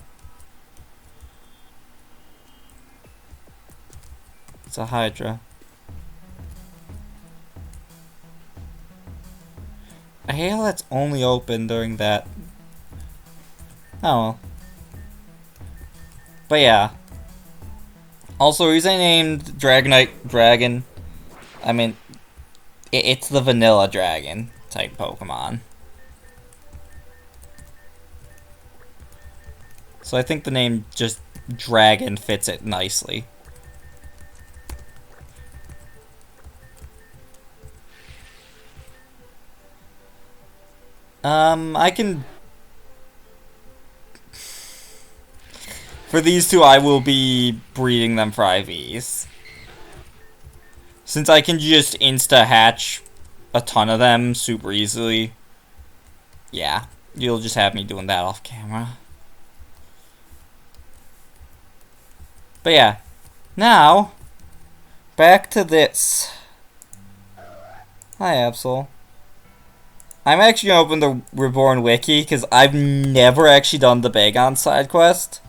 It's a Hydra. I hate how that's only open during that. Oh well. But yeah. Also, the reason I named Dragonite Dragon, I mean, it's the vanilla dragon type Pokemon. So I think the name just Dragon fits it nicely. I can... For these two, I will be breeding them for IVs. Since I can just insta-hatch a ton of them super easily. Yeah, you'll just have me doing that off camera. But yeah, now, back to this. Hi, Absol. I'm actually going to open the Reborn Wiki, because I've never actually done the Bagon side quest.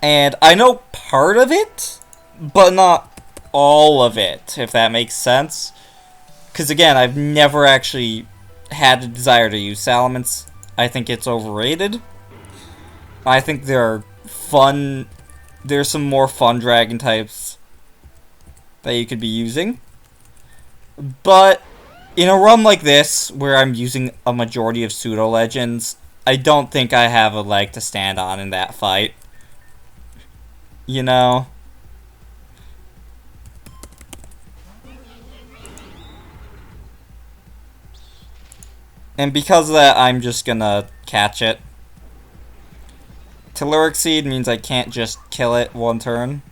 And I know part of it, but not all of it, if that makes sense. Because again, I've never actually had a desire to use Salamence. I think it's overrated. I think there's some more fun dragon types that you could be using. But in a run like this, where I'm using a majority of pseudo legends, I don't think I have a leg to stand on in that fight. You know? And because of that, I'm just gonna catch it. Telluric Seed means I can't just kill it one turn.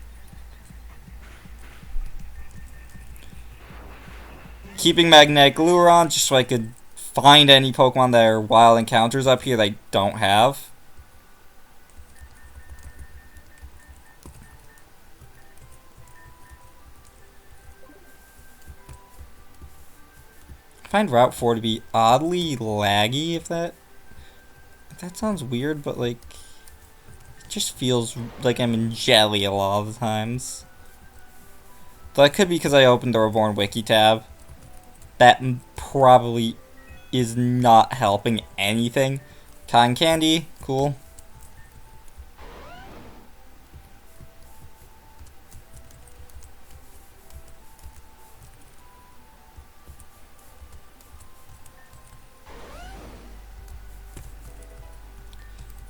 Keeping Magnetic Lure on just so I could find any Pokemon that are wild encounters up here that I don't have. I find Route 4 to be oddly laggy, if that sounds weird, but like, it just feels like I'm in jelly a lot of the times. But that could be because I opened the Reborn Wiki tab. That probably is not helping anything. Cotton Candy, cool.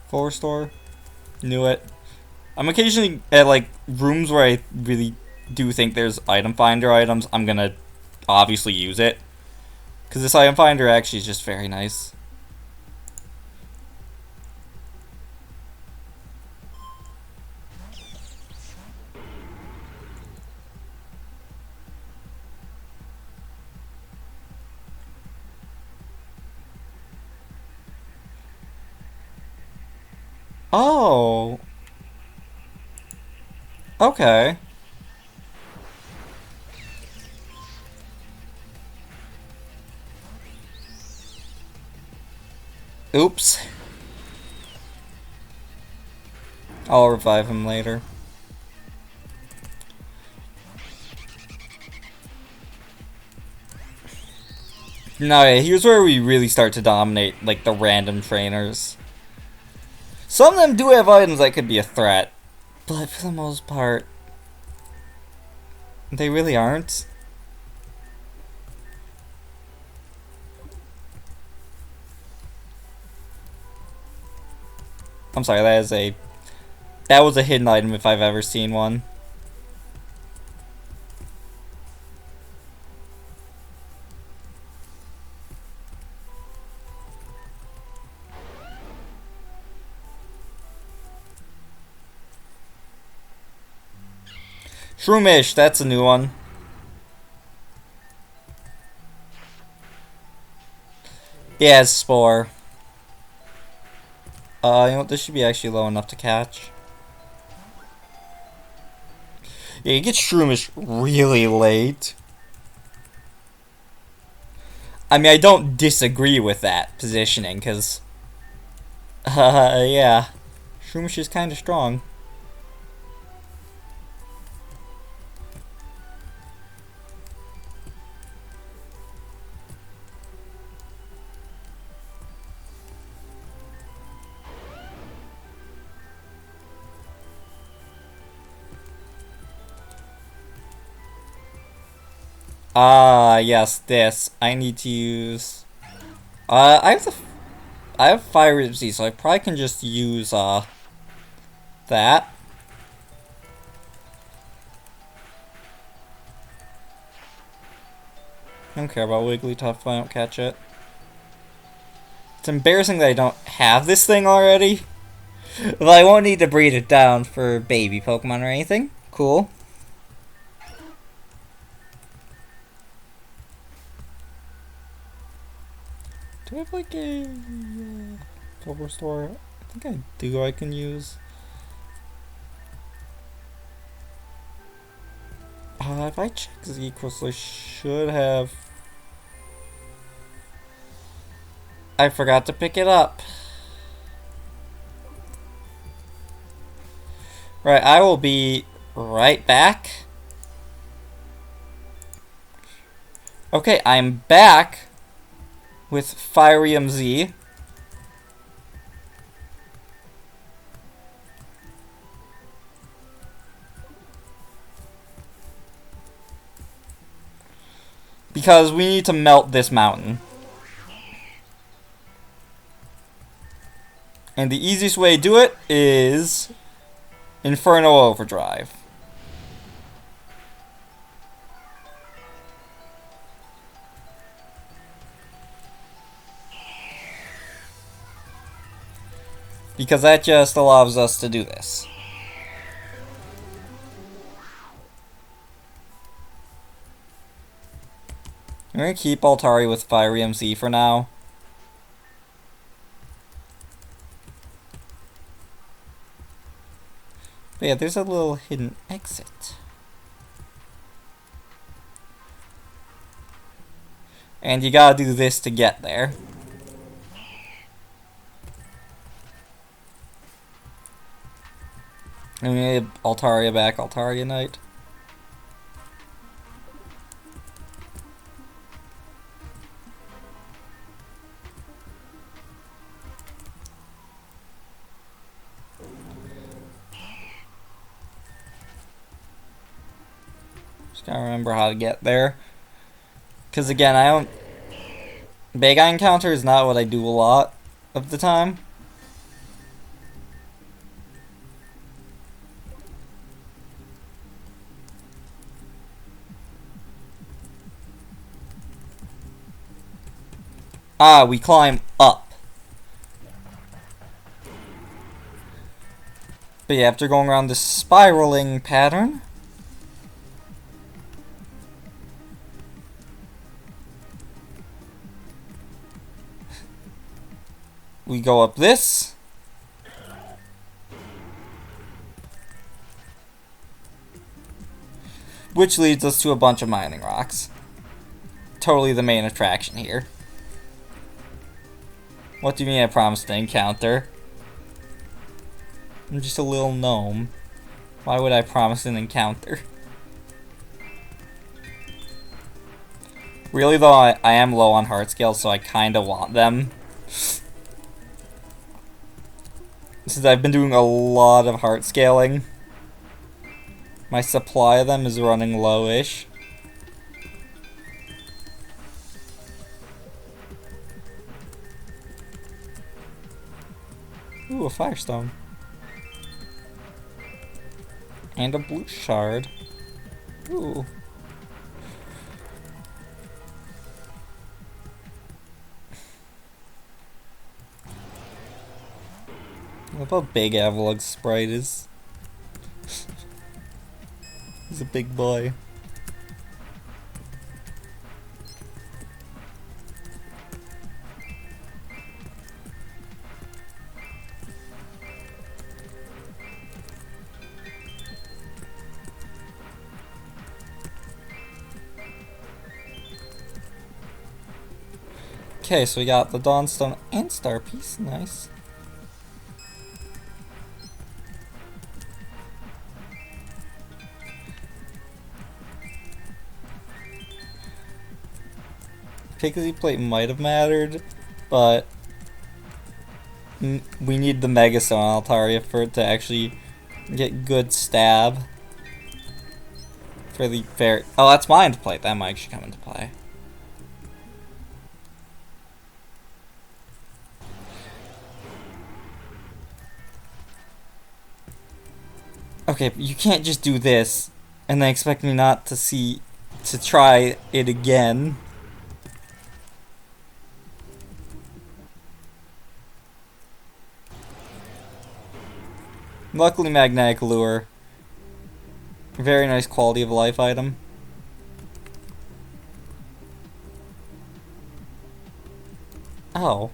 Full Restore. Knew it. I'm occasionally at like rooms where I really do think there's item finder items. I'm gonna obviously use it. Because this item finder actually is just very nice. Oh. Okay. Oops. I'll revive him later. No, yeah, here's where we really start to dominate, like, the random trainers. Some of them do have items that could be a threat, but for the most part, they really aren't. I'm sorry, that was a hidden item if I've ever seen one. Shroomish, that's a new one. Yeah, it's Spore. You know what? This should be actually low enough to catch. Yeah, you get Shroomish really late. I mean, I don't disagree with that positioning, because... yeah. Shroomish is kind of strong. Ah, yes, this. I need to use... I have Fire MC, so I probably can just use, that. I don't care about Wigglytuff if I don't catch it. It's embarrassing that I don't have this thing already. But I won't need to breed it down for baby Pokemon or anything. Cool. Do I have like a Silver Store? I think I do. I can use. If I check Z Crystal, I should have. I forgot to pick it up. Right, I will be right back. Okay, I'm back with Fire Z. Because we need to melt this mountain. And the easiest way to do it is Inferno Overdrive. Because that just allows us to do this. I'm going to keep Altari with Fire MC for now. But yeah, there's a little hidden exit. And you gotta do this to get there. And we need Altaria back, Altaria Knight. Just gotta remember how to get there. Because again, I don't... Big Eye Encounter is not what I do a lot of the time. Ah, we climb up. But yeah, after going around this spiraling pattern, we go up this. Which leads us to a bunch of mining rocks. Totally the main attraction here. What do you mean I promised to encounter? I'm just a little gnome. Why would I promise an encounter? Really though, I am low on heart scales, so I kinda want them. Since I've been doing a lot of heart scaling, my supply of them is running low-ish. Ooh, a Firestone. And a blue shard. Ooh. What about Big Avalug's sprite is? He's a big boy. Okay, so we got the Dawnstone and Star Piece. Nice. Pixie Plate might have mattered, but we need the Megastone on Altaria for it to actually get good stab. For the fair. Oh, that's Mind Plate. That might actually come into play. Okay, but you can't just do this and then expect me not to try it again. Luckily, Magnetic Lure. Very nice quality of life item. Oh.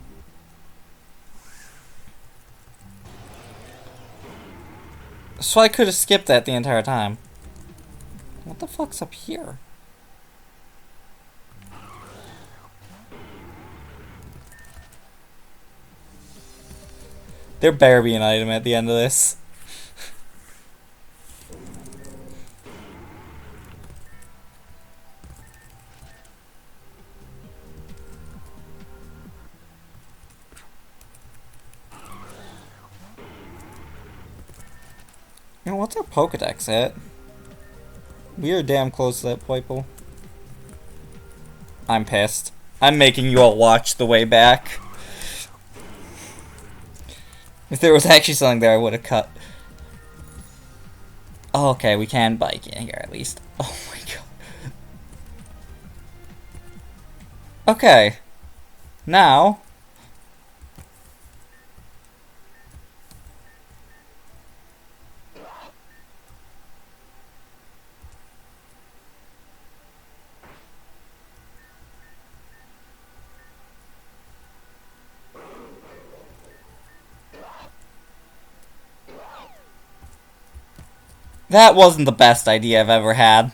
So I could have skipped that the entire time. What the fuck's up here? There better be an item at the end of this. You know, what's our Pokedex at? We are damn close to that Poiple. I'm pissed. I'm making you all watch the way back. If there was actually something there, I would have cut. Oh, okay, we can bike in here at least. Oh my god. Okay. Now. That wasn't the best idea I've ever had.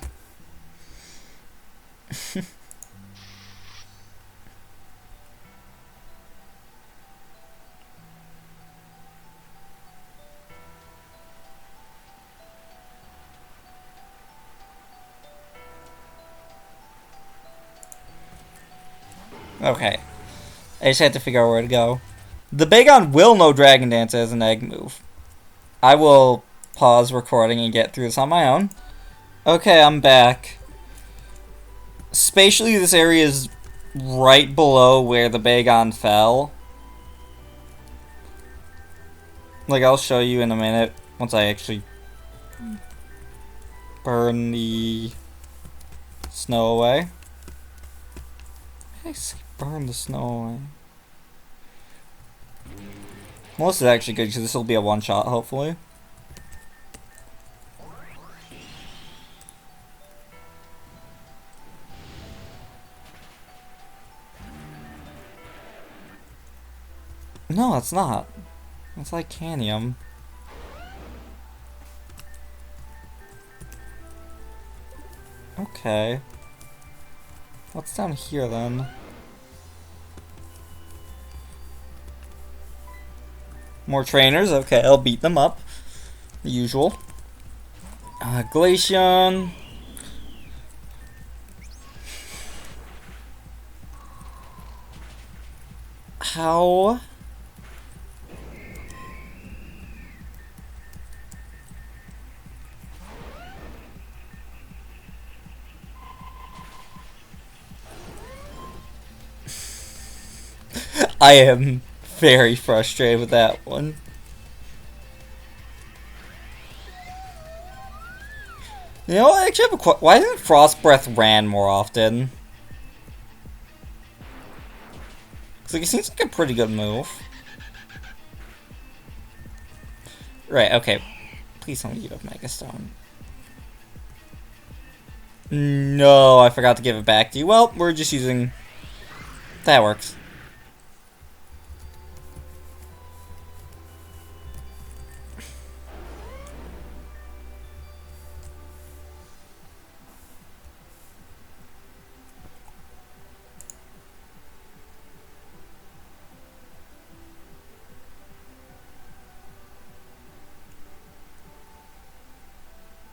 Okay. I just had to figure out where to go. The Bagon will know Dragon Dance as an egg move. I will pause recording and get through this on my own. Okay, I'm back. Spatially, this area is right below where the Bagon fell. Like, I'll show you in a minute once I actually burn the snow away. I say burn the snow away. Well, this is actually good because this will be a one-shot, hopefully. No, it's not. It's like Canium. Okay. What's down here then? More trainers. Okay, I'll beat them up. The usual. Glaceon. How? I am very frustrated with that one. You know, I actually have a why didn't Frost Breath ran more often? Cause like, it seems like a pretty good move. Right, okay. Please don't eat up Megastone. No, I forgot to give it back to you. Well, we're just using... That works.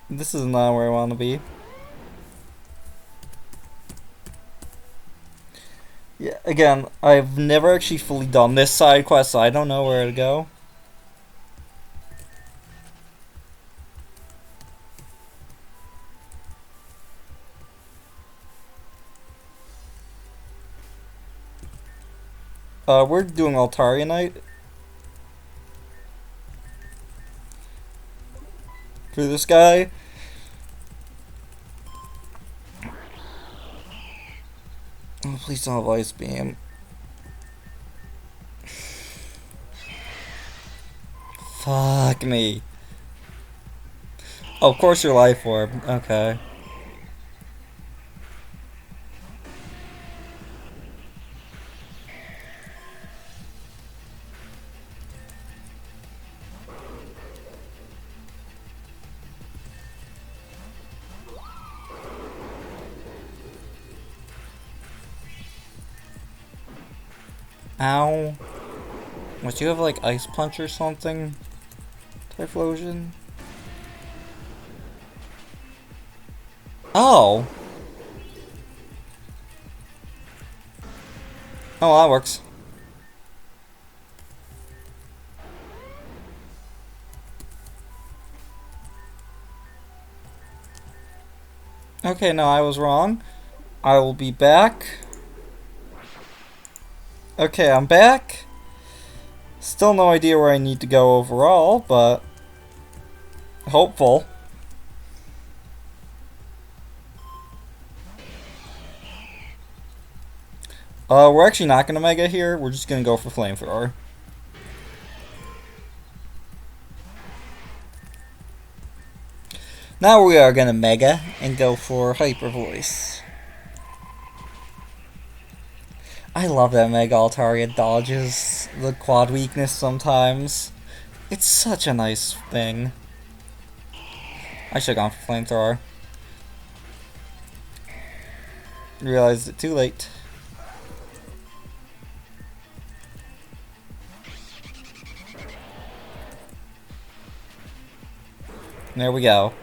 This is not where I want to be. Yeah, again, I've never actually fully done this side quest, so I don't know where to go. We're doing Altaria Night. For this guy. Oh, please don't have Ice Beam. Fuck me. Oh, of course your Life Orb. Okay. Ow. Would you have like Ice Punch or something? Typhlosion? Oh! Oh, that works. Okay, no, I was wrong. I will be back. Okay, I'm back. Still no idea where I need to go overall, but hopeful. We're actually not gonna Mega here. We're just gonna go for Flamethrower. Now we are gonna Mega and go for Hyper Voice. I love that Mega Altaria dodges the quad weakness sometimes. It's such a nice thing. I should have gone for Flamethrower. Realized it too late. There we go.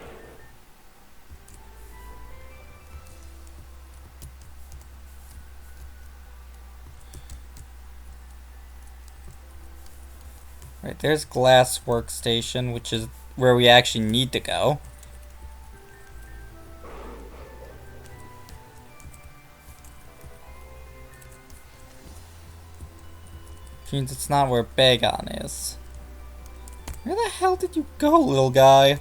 Right, there's Glass Workstation, which is where we actually need to go. Which means it's not where Bagon is. Where the hell did you go, little guy?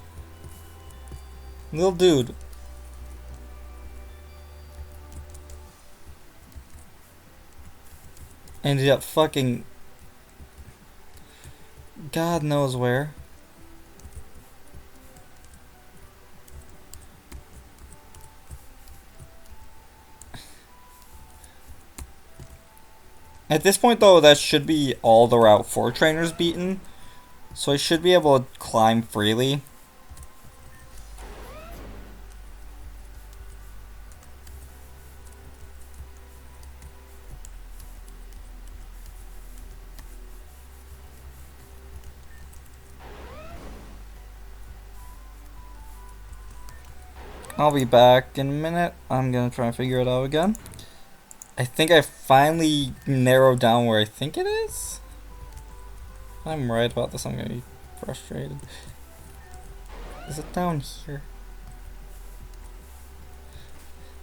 Little dude. Ended up fucking... God knows where. At this point though, that should be all the Route 4 trainers beaten. So I should be able to climb freely. I'll be back in a minute. I'm gonna try and figure it out again. I think I finally narrowed down where I think it is. If I'm right about this, I'm gonna be frustrated. Is it down here?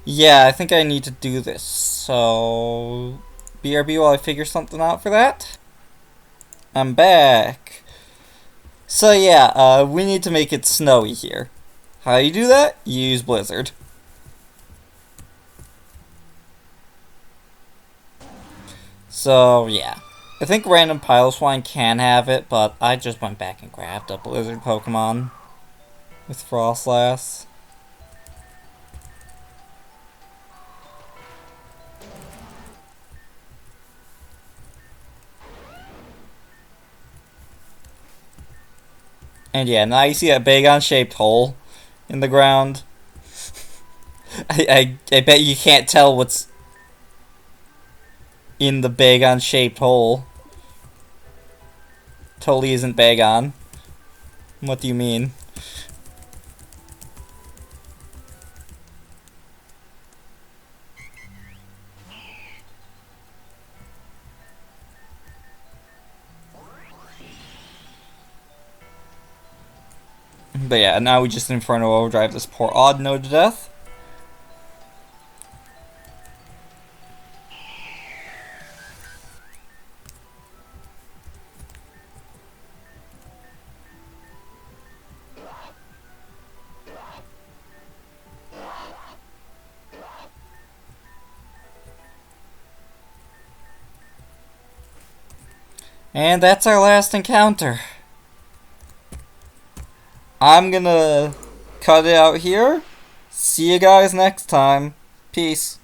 Yeah, I think I need to do this. So, BRB while I figure something out for that. I'm back. So yeah, we need to make it snowy here. How do you do that? You use Blizzard. So yeah. I think random Piloswine can have it, but I just went back and grabbed a Blizzard Pokemon with Frostlass. And yeah, now you see a Bagon-shaped hole in the ground. I bet you can't tell what's in the Bagon-shaped hole. Totally isn't Bagon. What do you mean? But yeah, now we just Inferno Overdrive this poor Audino to death. And that's our last encounter. I'm gonna cut it out here. See you guys next time. Peace.